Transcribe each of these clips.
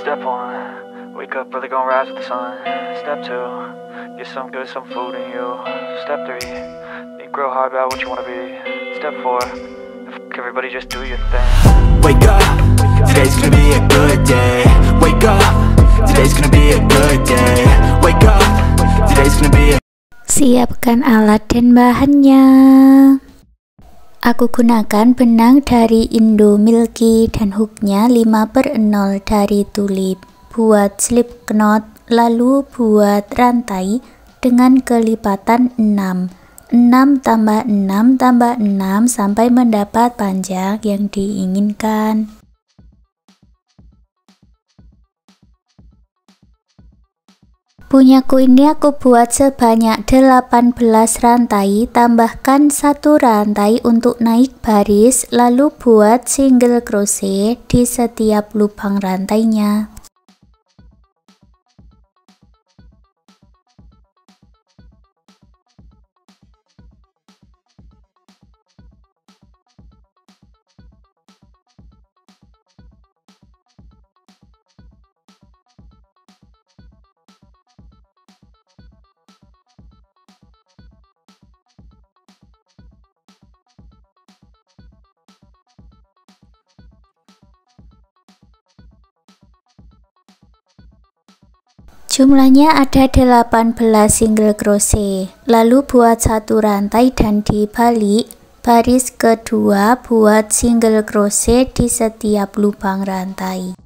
Step one, wake up early, gonna rise with the sun. Step two, get some good, some food in you. Step three, think real hard about what you wanna be. Step four, everybody just do your thing. Wake up, today's gonna be a good day. Wake up, today's gonna be a good day. Wake up, today's gonna be a... Siapkan alat dan bahannya. Aku gunakan benang dari Indomilky dan hooknya 5/0 dari Tulip. Buat slip knot, lalu buat rantai dengan kelipatan 6. 6 tambah 6 tambah 6 sampai mendapat panjang yang diinginkan. Punyaku ini aku buat sebanyak 18 rantai, tambahkan 1 rantai untuk naik baris, lalu buat single crochet di setiap lubang rantainya. Jumlahnya ada 18 single crochet, lalu buat 1 rantai dan dibalik. Baris kedua buat single crochet di setiap lubang rantai.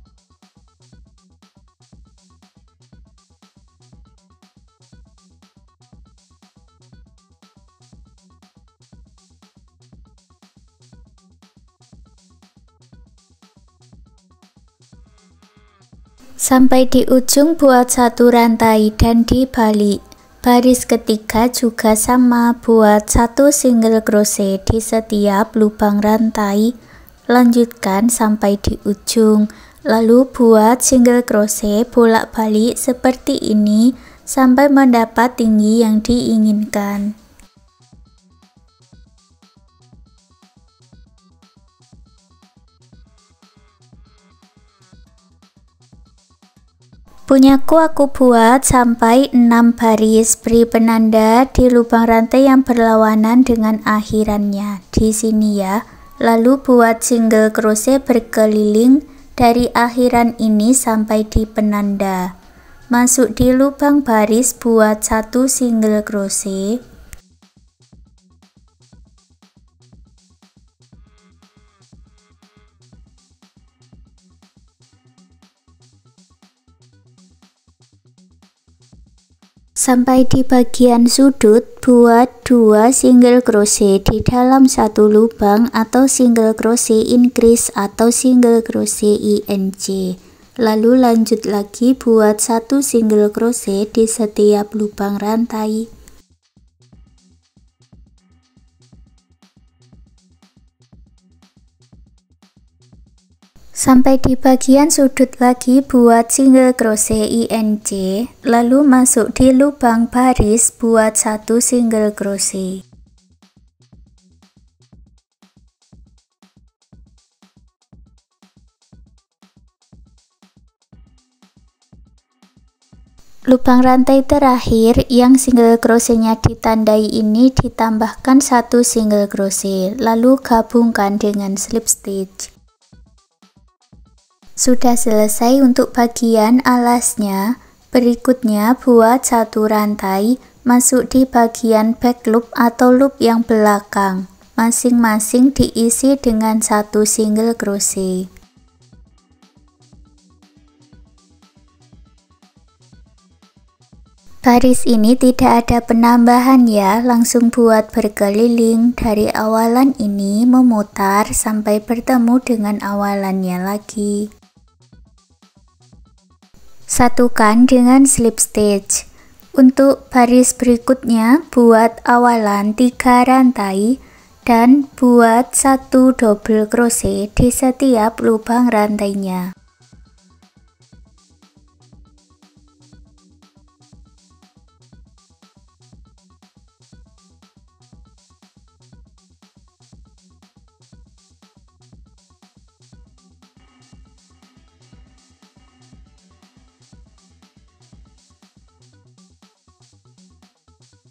Sampai di ujung buat 1 rantai dan dibalik. Baris ketiga juga sama, buat 1 single crochet di setiap lubang rantai. Lanjutkan sampai di ujung, lalu buat single crochet bolak-balik seperti ini sampai mendapat tinggi yang diinginkan. Punyaku aku buat sampai 6 baris, beri penanda di lubang rantai yang berlawanan dengan akhirannya di sini ya. Lalu buat single crochet berkeliling dari akhiran ini sampai di penanda. Masuk di lubang baris, buat 1 single crochet. Sampai di bagian sudut, buat 2 single crochet di dalam 1 lubang atau single crochet increase atau single crochet INC. Lalu lanjut lagi buat 1 single crochet di setiap lubang rantai. Sampai di bagian sudut lagi buat single crochet INC, lalu masuk di lubang baris buat 1 single crochet. Lubang rantai terakhir yang single crochetnya ditandai ini ditambahkan 1 single crochet, lalu gabungkan dengan slip stitch. Sudah selesai untuk bagian alasnya. Berikutnya buat 1 rantai, masuk di bagian back loop atau loop yang belakang. Masing-masing diisi dengan 1 single crochet. Baris ini tidak ada penambahan ya, langsung buat berkeliling dari awalan ini memutar sampai bertemu dengan awalannya lagi. Satukan dengan slip stitch. Untuk baris berikutnya buat awalan 3 rantai dan buat 1 double crochet di setiap lubang rantainya.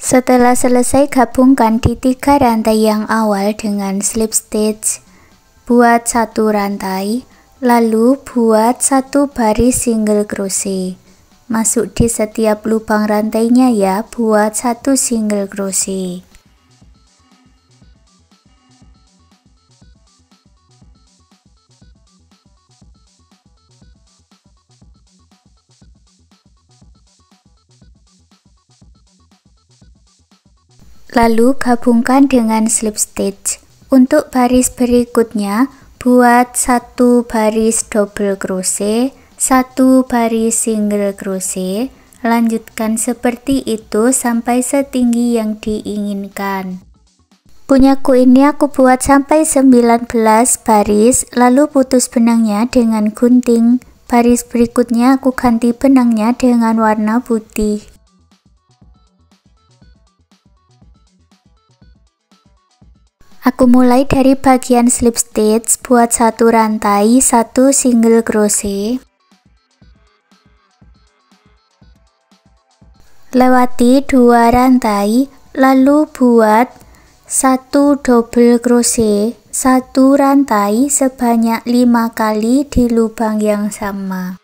Setelah selesai, gabungkan di 3 rantai yang awal dengan slip stitch. Buat 1 rantai, lalu buat 1 baris single crochet. Masuk di setiap lubang rantainya ya, buat 1 single crochet. Lalu gabungkan dengan slip stitch. Untuk baris berikutnya, buat 1 baris double crochet, 1 baris single crochet. Lanjutkan seperti itu sampai setinggi yang diinginkan. Punyaku ini aku buat sampai 19 baris, lalu putus benangnya dengan gunting. Baris berikutnya aku ganti benangnya dengan warna putih. Aku mulai dari bagian slip stitch, buat 1 rantai, 1 single crochet. Lewati 2 rantai, lalu buat 1 double crochet, 1 rantai sebanyak 5 kali di lubang yang sama.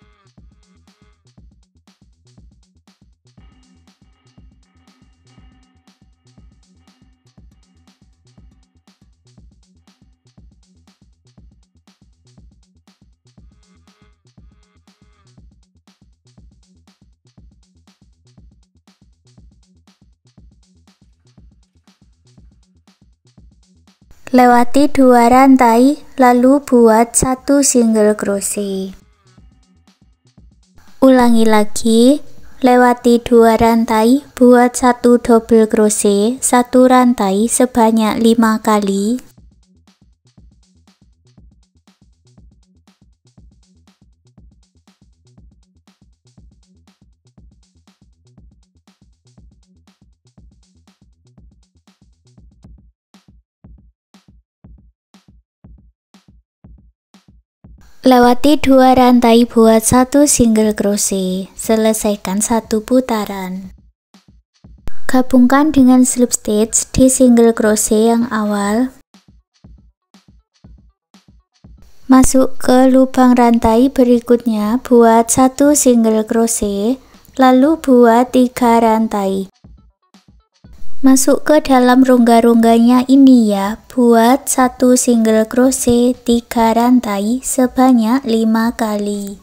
Lewati 2 rantai, lalu buat 1 single crochet. Ulangi lagi, lewati 2 rantai, buat 1 double crochet, 1 rantai sebanyak 5 kali. Lewati 2 rantai, buat 1 single crochet. Selesaikan 1 putaran. Gabungkan dengan slip stitch di single crochet yang awal. Masuk ke lubang rantai berikutnya, buat 1 single crochet, lalu buat 3 rantai. Masuk ke dalam rongga-rongganya ini ya, buat 1 single crochet, 3 rantai sebanyak 5 kali.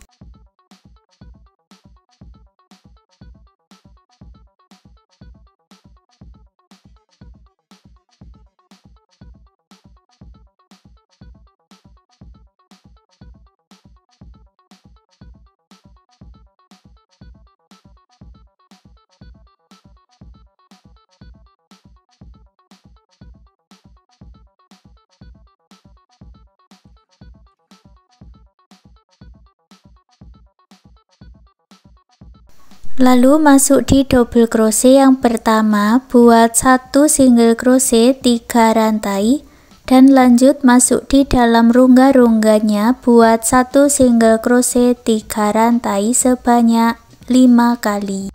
Lalu masuk di double crochet yang pertama, buat 1 single crochet, 3 rantai, dan lanjut masuk di dalam rongga-rongganya, buat 1 single crochet, 3 rantai sebanyak 5 kali.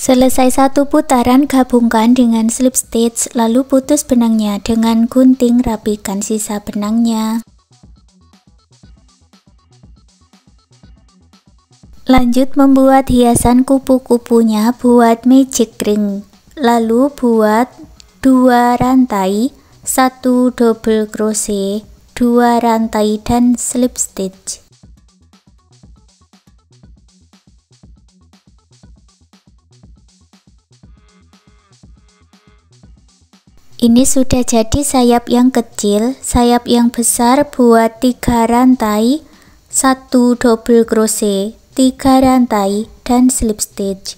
Selesai 1 putaran, gabungkan dengan slip stitch, lalu putus benangnya dengan gunting, rapikan sisa benangnya. Lanjut membuat hiasan kupu-kupunya, buat magic ring. Lalu buat 2 rantai, 1 double crochet, 2 rantai dan slip stitch. Ini sudah jadi sayap yang kecil. Sayap yang besar buat 3 rantai, 1 double crochet, 3 rantai, dan slip stitch.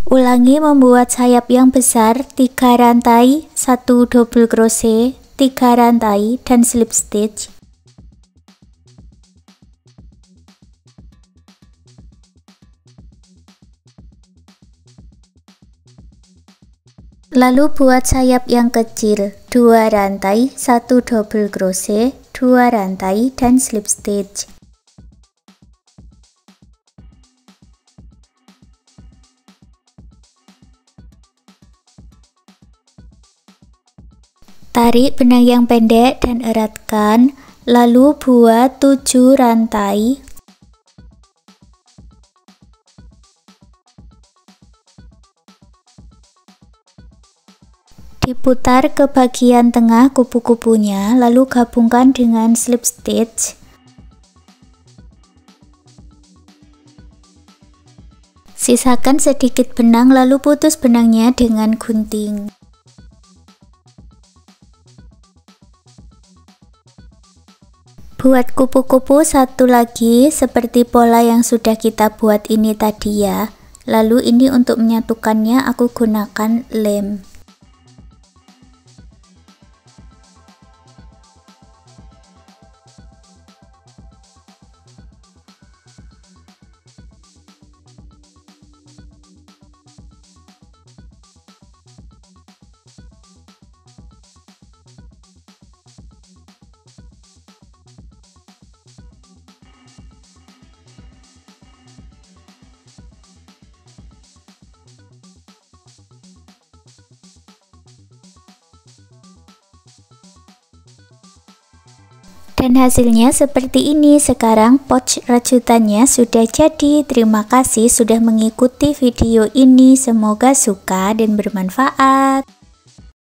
Ulangi membuat sayap yang besar 3 rantai, 1 double crochet, 3 rantai, dan slip stitch. Lalu buat sayap yang kecil, 2 rantai, 1 double crochet, 2 rantai, dan slip stitch. Tarik benang yang pendek dan eratkan, lalu buat 7 rantai. Diputar ke bagian tengah kupu-kupunya, lalu gabungkan dengan slip stitch. Sisakan sedikit benang, lalu putus benangnya dengan gunting. Buat kupu-kupu satu lagi seperti pola yang sudah kita buat ini tadi ya. Lalu ini untuk menyatukannya aku gunakan lem. Dan hasilnya seperti ini. Sekarang pouch rajutannya sudah jadi. Terima kasih sudah mengikuti video ini. Semoga suka dan bermanfaat.